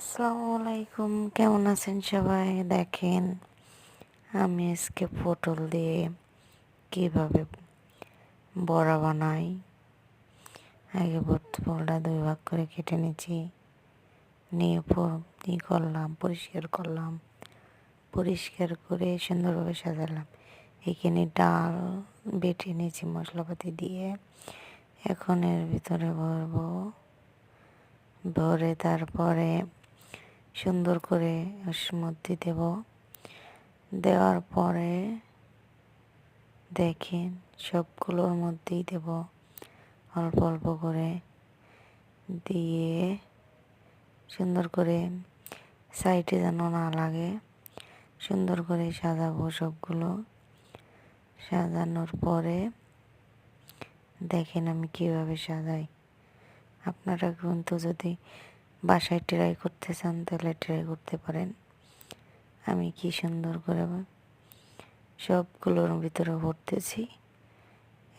আসসালামু আলাইকুম, কেমন আছেন সবাই? দেখেন আমি আজকে পটল দিয়ে কিভাবে বড়া বানাই। আগে পটলটা দুই ভাগ করে কেটে নিয়েছি, নিয়ে পরিষ্কার করে সুন্দরভাবে সাজালাম। এখানে ডাল বেটে নিয়েছি মশলাপাতি দিয়ে। এখন এর ভিতরে ভরে তারপরে সুন্দর করে ওর মধ্যে দেওয়ার পরে দেখেন সবগুলোর মধ্যেই দেব অল্প অল্প করে দিয়ে সুন্দর করে সাইডে যেন না লাগে সুন্দর করে সাজাবো। সবগুলো সাজানোর পরে দেখেন আমি কিভাবে সাজাই। আপনারা কিন্তু যদি বাসায় ট্রাই করতে চান তাহলে ট্রাই করতে পারেন। আমি কি সুন্দর করে সবগুলোর ভিতরে ভরতেছি।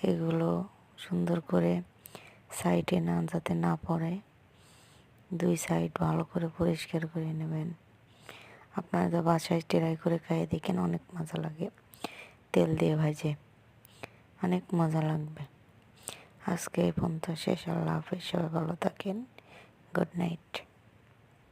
এগুলো সুন্দর করে সাইডে যাতে না পড়ে, দুই সাইড ভালো করে পরিষ্কার করে নেবেন। আপনারা তো বাসায় ট্রাই করে খাইয়ে দেখেন, অনেক মজা লাগে। তেল দিয়ে ভাজে অনেক মজা লাগবে। আজকে এই পর্যন্ত শেষ। আল্লাহ হাফেজ, সবাই ভালো থাকেন। Good night.